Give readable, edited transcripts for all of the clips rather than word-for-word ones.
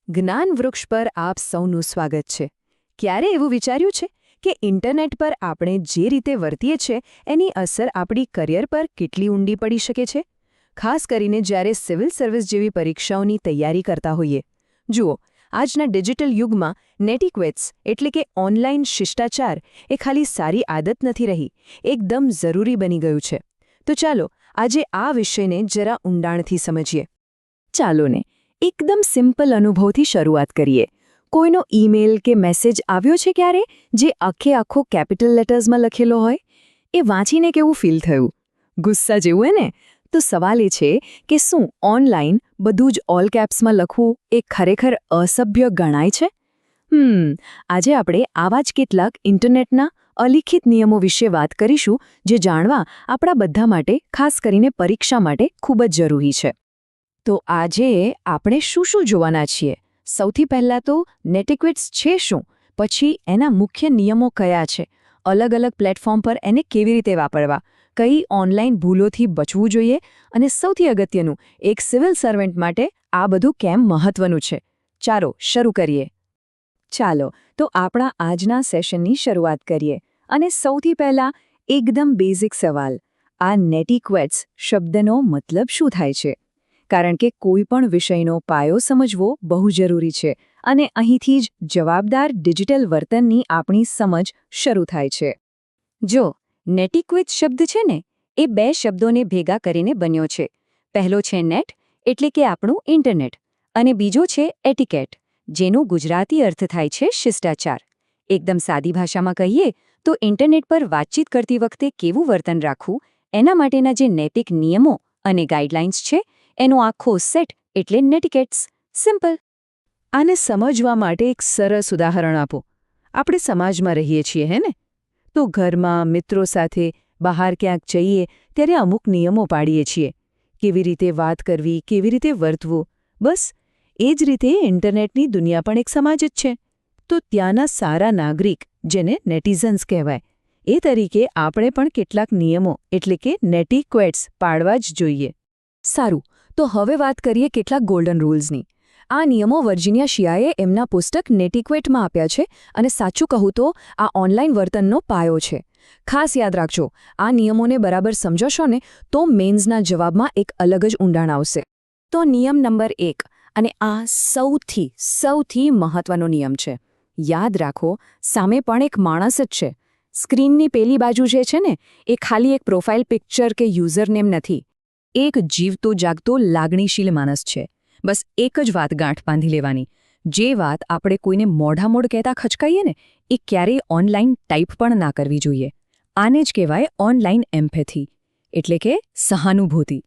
જ્ઞાન વૃક્ષ પર આપ સૌનું સ્વાગત છે. ક્યારે એવું વિચાર્યું છે કે ઇન્ટરનેટ પર આપણે જે રીતે વર્તીએ છીએ એની અસર આપણી કરિયર પર કેટલી ઊંડી પડી શકે છે? ખાસ કરીને જ્યારે સિવિલ સર્વિસ જેવી પરીક્ષાઓની તૈયારી કરતા હોઈએ. જુઓ, આજના ડિજિટલ યુગમાં નેટિક્વેટ્સ એટલે કે ઓનલાઈન શિષ્ટાચાર એ ખાલી સારી આદત નથી રહી, એકદમ જરૂરી બની ગયું છે. તો ચાલો આજે આ વિષયને જરા ઊંડાણથી સમજીએ. ચાલો ને એકદમ સિમ્પલ અનુભવથી શરૂઆત કરીએ. કોઈનો ઈમેલ કે મેસેજ આવ્યો છે ક્યારે જે આખો કેપિટલ લેટર્સમાં લખેલો હોય? એ વાંચીને કેવું ફીલ થયું? ગુસ્સા જેવું હે ને? તો સવાલ એ છે કે શું ઓનલાઈન બધું જ ઓલ કેપ્સમાં લખવું એ ખરેખર અસભ્ય ગણાય છે? આજે આપણે આવા જ કેટલાક ઇન્ટરનેટના અલિખિત નિયમો વિશે વાત કરીશું જે જાણવા આપણા બધા માટે, ખાસ કરીને પરીક્ષા માટે ખૂબ જ જરૂરી છે. તો આજે આપણે શું જોવાના છીએ? સૌથી પહેલાં તો નેટિક્વેટ્સ છે શું, પછી એના મુખ્ય નિયમો કયા છે, અલગ-અલગ પ્લેટફોર્મ પર એને કેવી રીતે વાપરવા, કઈ ઓનલાઈન ભૂલોથી બચવું જોઈએ, અને સૌથી અગત્યનું, એક સિવિલ સર્વન્ટ માટે આ બધું કેમ મહત્વનું છે. ચાલો શરૂ કરીએ. ચાલો તો આપણા આજના સેશનની શરૂઆત કરીએ. અને સૌથી પહેલાં એકદમ બેઝિક સવાલ, આ નેટિક્વેટ્સ શબ્દનો મતલબ શું થાય છે? કારણ કે કોઈ પણ વિષયનો પાયો સમજવો બહુ જરૂરી છે, અને અહીંથી જ જવાબદાર ડિજિટલ વર્તનની આપણી સમજ શરૂ થાય છે. જો નેટિક્વેટ શબ્દ છે ને, એ બે શબ્દોને ભેગા કરીને બન્યો છે. પહેલો છે નેટ, એટલે કે આપણું ઇન્ટરનેટ, અને બીજો છે એટિકેટ, જેનું ગુજરાતી અર્થ થાય છે શિષ્ટાચાર. એકદમ સાદી ભાષામાં કહીએ તો ઇન્ટરનેટ પર વાતચીત કરતી વખતે કેવું વર્તન રાખવું, એના માટેના જે નૈતિક નિયમો અને ગાઈડલાઇન્સ છે એનો આખો સેટ એટલે નેટિકેટ્સ. સિમ્પલ. આને સમજવા માટે એક સરસ ઉદાહરણ આપો. આપણે સમાજમાં રહીએ છીએ હે ને? તો ઘરમાં મિત્રો સાથે બહાર ક્યાંક જઈએ ત્યારે અમુક નિયમો પાડીએ છીએ. કેવી રીતે વાત કરવી, કેવી રીતે વર્તવું. બસ એ જ રીતે ઇન્ટરનેટની દુનિયા પણ એક સમાજ જ છે. તો ત્યાંના સારા નાગરિક, જેને નેટિઝન્સ કહેવાય, એ તરીકે આપણે પણ કેટલાક નિયમો એટલે કે નેટિક્વેટ્સ પાડવા જ જોઈએ. સારું, તો હવે વાત કરીએ કેટલાક ગોલ્ડન રૂલ્સની. આ નિયમો વર્જિનિયા શિયાએ એમના પુસ્તક નેટિક્વેટમાં આપ્યા છે, અને સાચું કહું તો આ ઓનલાઈન વર્તનનો પાયો છે. ખાસ યાદ રાખજો, આ નિયમોને બરાબર સમજશો ને તો મેન્સના જવાબમાં એક અલગ જ ઊંડાણ આવશે. તો નિયમ નંબર 1, અને આ સૌથી મહત્વનો નિયમ છે. યાદ રાખો, સામે પણ એક માણસ જ છે. સ્ક્રીનની પેલી બાજુ જે છે ને, એ ખાલી એક પ્રોફાઇલ પિક્ચર કે યુઝરનેમ નથી. એક જીવતો જાગતો લાગણીશીલ માણસ છે. બસ એક જ વાત ગાંઠ બાંધી લેવાની, જે વાત આપણે કોઈને મોઢામોઢ કહેતા ખચકાઈએ ને, એ ક્યારેય ઓનલાઈન ટાઈપ પણ ના કરવી જોઈએ. આને જ કહેવાય ઓનલાઈન એમ્પેથી, એટલે કે સહાનુભૂતિ.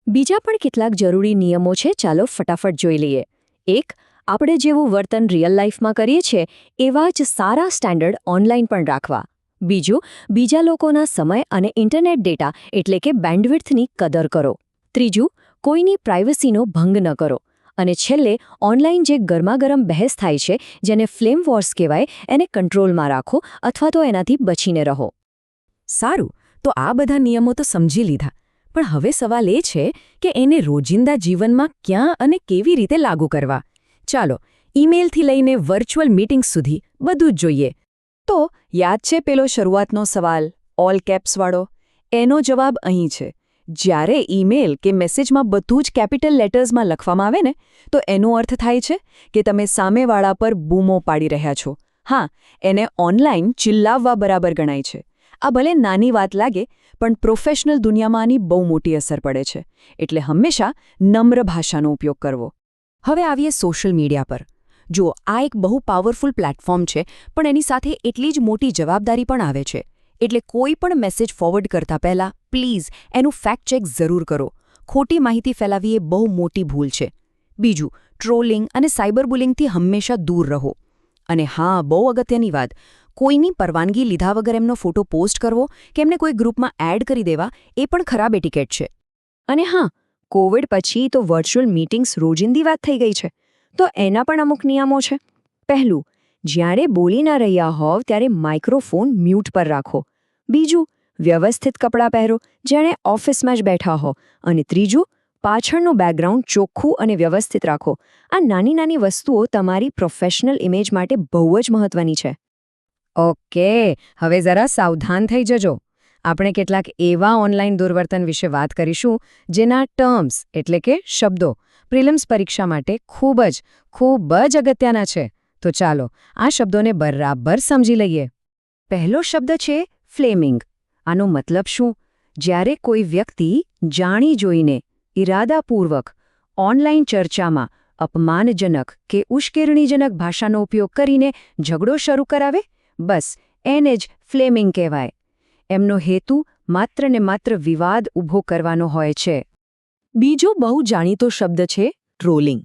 બીજા પણ કેટલાક જરૂરી નિયમો છે, ચાલો ફટાફટ જોઈ લઈએ. 1, આપણે જેવું વર્તન રિયલ લાઈફમાં કરીએ છીએ એવા જ સારા સ્ટેન્ડર્ડ ઓનલાઈન પણ રાખવા. બીજું, બીજા લોકોના સમય અને ઇન્ટરનેટ ડેટા એટલે કે બેન્ડવિડ્થની કદર કરો. ત્રીજું, કોઈની પ્રાઇવસીનો ભંગ ન કરો. અને છેલ્લે, ઓનલાઈન જે ગરમાગરમ બહેસ થાય છે, જેને ફ્લેમ વોર્સ કહેવાય, એને કંટ્રોલમાં રાખો અથવા તો એનાથી બચીને રહો. સારું, તો આ બધા નિયમો તો સમજી લીધા. પણ હવે સવાલ એ છે કે એને રોજિંદા જીવનમાં ક્યાં અને કેવી રીતે લાગુ કરવા? ચાલો, ઈમેલથી લઈને વર્ચ્યુઅલ મીટિંગ્સ સુધી બધું જ જોઈએ. તો યાદ છે પેલો શરૂઆતનો સવાલ, ઓલ કેપ્સવાળો? એનો જવાબ અહીં છે. જ્યારે ઈમેલ કે મેસેજમાં બધું જ કેપિટલ લેટર્સમાં લખવામાં આવે ને, તો એનો અર્થ થાય છે કે તમે સામેવાળા પર બૂમો પાડી રહ્યા છો. હા, એને ઓનલાઈન ચિલ્લાવવા બરાબર ગણાય છે. આ ભલે નાની વાત લાગે, પણ પ્રોફેશનલ દુનિયામાં આની બહુ મોટી અસર પડે છે. એટલે હંમેશા નમ્ર ભાષાનો ઉપયોગ કરવો. હવે આવીએ સોશિયલ મીડિયા પર. જુઓ, આ એક બહુ પાવરફુલ પ્લેટફોર્મ છે, પણ એની સાથે એટલી જ મોટી જવાબદારી પણ આવે છે. એટલે કોઈ પણ મેસેજ ફોરવર્ડ કરતા પહેલાં પ્લીઝ એનું ફેક્ટ ચેક જરૂર કરો. ખોટી માહિતી ફેલાવી એ બહુ મોટી ભૂલ છે. બીજું, ટ્રોલિંગ અને સાયબર બુલિંગથી હંમેશા દૂર રહો. અને હા, બહુ અગત્યની વાત, કોઈની પરવાનગી લીધા વગર એમનો ફોટો પોસ્ટ કરવો કે એમને કોઈ ગ્રુપમાં એડ કરી દેવા એ પણ ખરાબ એટિકેટ છે. અને હા, કોવિડ પછી તો વર્ચ્યુઅલ મીટિંગ્સ રોજિંદી વાત થઈ ગઈ છે. તો એના પણ અમુક નિયમો છે. પહેલું, જ્યારે બોલી ના રહ્યા હોવ ત્યારે માઇક્રોફોન મ્યુટ પર રાખો. બીજું, વ્યવસ્થિત કપડાં પહેરો, જેણે ઓફિસમાં જ બેઠા હો. અને ત્રીજું, પાછળનું બેકગ્રાઉન્ડ ચોખ્ખું અને વ્યવસ્થિત રાખો. આ નાની નાની વસ્તુઓ તમારી પ્રોફેશનલ ઇમેજ માટે બહુ જ મહત્વની છે. ઓકે, હવે જરા સાવધાન થઈ જજો. આપણે કેટલાક એવા ઓનલાઈન દુર્વર્તન વિશે વાત કરીશું જેના ટર્મ્સ એટલે કે શબ્દો પ્રિલિમ્સ પરીક્ષા માટે ખૂબ જ અગત્યના છે. તો ચાલો આ શબ્દોને બરાબર સમજી લઈએ. પહેલો શબ્દ છે ફ્લેમિંગ. આનો મતલબ શું? જ્યારે કોઈ વ્યક્તિ જાણી જોઈને ઇરાદાપૂર્વક ઓનલાઈન ચર્ચામાં અપમાનજનક કે ઉશ્કેરણીજનક ભાષાનો ઉપયોગ કરીને ઝઘડો શરૂ કરાવે, બસ એને જ ફ્લેમિંગ કહેવાય. એમનો હેતુ માત્ર ને માત્ર વિવાદ ઊભો કરવાનો હોય છે. બીજો બહુ જાણીતો શબ્દ છે ટ્રોલિંગ.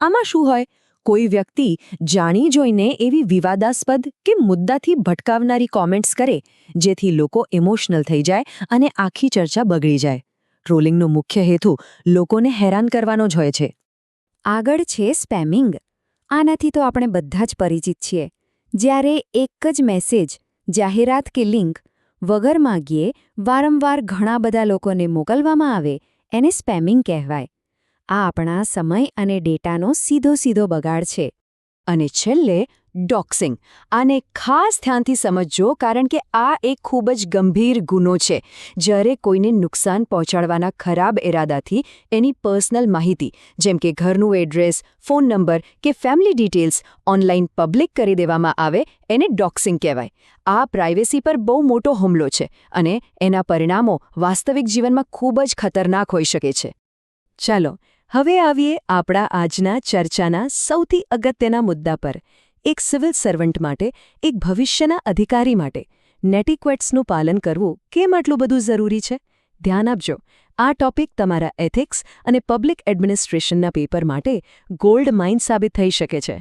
આમાં શું હોય? કોઈ વ્યક્તિ જાણી જોઈને એવી વિવાદાસ્પદ કે મુદ્દાથી ભટકાવનારી કોમેન્ટ્સ કરે જેથી લોકો ઇમોશનલ થઈ જાય અને આખી ચર્ચા બગડી જાય. ટ્રોલિંગનો મુખ્ય હેતુ લોકોને હેરાન કરવાનો જ હોય છે. આગળ છે સ્પેમિંગ. આનાથી તો આપણે બધા જ પરિચિત છીએ. જ્યારે એક જ મેસેજ, જાહેરાત કે લિંક વગર માંગીએ વારંવાર ઘણા બધા લોકોને મોકલવામાં આવે એને સ્પેમિંગ કહેવાય. આ આપણા સમય અને ડેટાનો સીધો બગાડ છે. અને છેલ્લે ડોક્સિંગ. આને ખાસ ધ્યાનથી સમજજો કારણ કે આ એક ખૂબ જ ગંભીર ગુનો છે. જ્યારે કોઈને નુકસાન પહોંચાડવાના ખરાબ ઇરાદાથી એની પર્સનલ માહિતી જેમ કે ઘરનું એડ્રેસ, ફોન નંબર કે ફેમિલી ડિટેલ્સ ઓનલાઈન પબ્લિક કરી દેવામાં આવે એને ડોક્સિંગ કહેવાય. આ પ્રાઇવેસી પર બહુ મોટો હુમલો છે અને એના પરિણામો વાસ્તવિક જીવનમાં ખૂબ જ ખતરનાક હોઈ શકે છે. ચાલો હવે આવીએ આપણા આજના ચર્ચાના સૌથી અગત્યના મુદ્દા પર. એક સિવિલ સર્વન્ટ માટે, એક ભવિષ્યના અધિકારી માટે નેટિક્વેટ્સનું પાલન કરવું કેમ આટલું બધું જરૂરી છે? ધ્યાન આપજો, આ ટોપિક તમારા એથિક્સ અને પબ્લિક એડમિનિસ્ટ્રેશનના પેપર માટે ગોલ્ડ માઇન સાબિત થઈ શકે છે.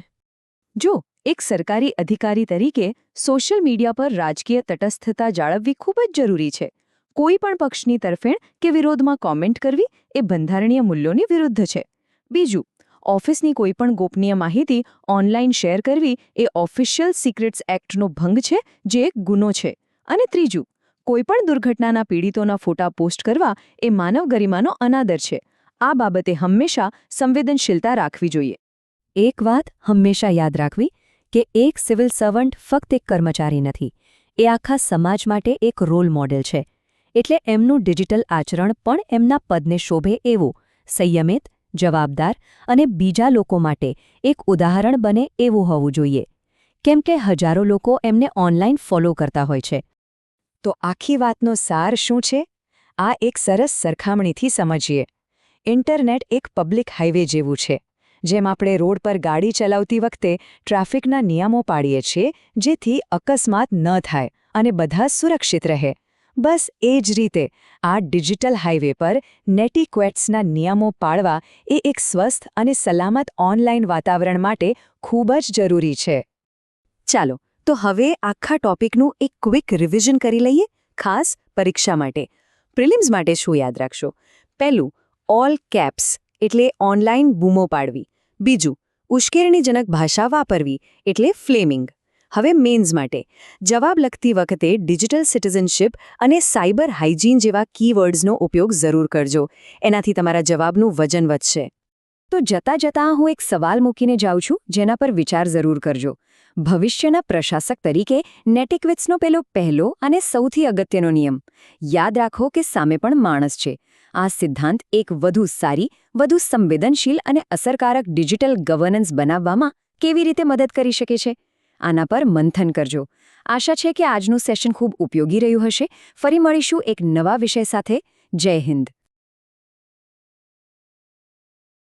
જો એક સરકારી અધિકારી તરીકે સોશિયલ મીડિયા પર રાજકીય તટસ્થતા જાળવવી ખૂબ જ જરૂરી છે. કોઈ પણ પક્ષની તરફેણ કે વિરોધમાં કોમેન્ટ કરવી એ બંધારણીય મૂલ્યોની વિરુદ્ધ છે. બીજું, ઓફિસની કોઈપણ ગોપનીય માહિતી ઓનલાઈન શેર કરવી એ ઓફિશિયલ સિક્રેટ્સ એક્ટનો ભંગ છે, જે એક ગુનો છે. અને ત્રીજું, કોઈપણ દુર્ઘટનાના પીડિતોના ફોટા પોસ્ટ કરવા એ માનવ ગરિમાનો અનાદર છે. આ બાબતે હંમેશા સંવેદનશીલતા રાખવી જોઈએ. એક વાત હંમેશા યાદ રાખવી કે એક સિવિલ સર્વન્ટ ફક્ત એક કર્મચારી નથી, એ આખા સમાજ માટે એક રોલ મોડેલ છે. એટલે એમનું ડિજિટલ આચરણ પણ એમના પદને શોભે એવું સંયમિત, જવાબદાર અને બીજા લોકો માટે એક ઉદાહરણ બને એવું હોવું જોઈએ. કેમ કે હજારો લોકો એમને ઓનલાઈન ફોલો કરતા હોય છે. તો આખી વાતનો સાર શું છે? આ એક સરસ સરખામણીથી સમજીએ. ઇન્ટરનેટ એક પબ્લિક હાઈવે જેવું છે. જેમ આપણે રોડ પર ગાડી ચલાવતી વખતે ટ્રાફિકના નિયમો પાડીએ છીએ જેથી અકસ્માત ન થાય અને બધા સુરક્ષિત રહે, બસ એ જ રીતે આ ડિજિટલ હાઈવે પર નેટિક્વેટ્સના નિયમો પાળવા એ એક સ્વસ્થ અને સલામત ઓનલાઈન વાતાવરણ માટે ખૂબ જ જરૂરી છે. ચાલો તો હવે આખા ટોપિકનું એક ક્વિક રિવિઝન કરી લઈએ, ખાસ પરીક્ષા માટે. પ્રિલિમ્સ માટે શું યાદ રાખશો? પહેલું, ઓલ કેપ્સ એટલે ઓનલાઈન બૂમો પાડવી. બીજું, ઉશ્કેરણીજનક ભાષા વાપરવી એટલે ફ્લેમિંગ. હવે મેન્સ માટે જવાબ લખતી વખતે ડિજિટલ સિટીઝનશિપ અને સાયબર હાઇજીન જેવા કીવર્ડ્સનો ઉપયોગ જરૂર કરજો. એનાથી તમારા જવાબનું વજન વધશે. તો જતાં હું એક સવાલ મૂકીને જાઉં છું જેના પર વિચાર જરૂર કરજો. ભવિષ્યના પ્રશાસક તરીકે નેટિક્વેટ્સનો પહેલો અને સૌથી અગત્યનો નિયમ યાદ રાખો કે સામે પણ માણસ છે. આ સિદ્ધાંત એક વધુ સારી, વધુ સંવેદનશીલ અને અસરકારક ડિજિટલ ગવર્નન્સ બનાવવામાં કેવી રીતે મદદ કરી શકે છે? આના પર મંથન કરજો. આશા છે કે આજનું સેશન ખૂબ ઉપયોગી રહ્યું હશે. ફરી મળીશું એક નવા વિષય સાથે. જય હિન્દ.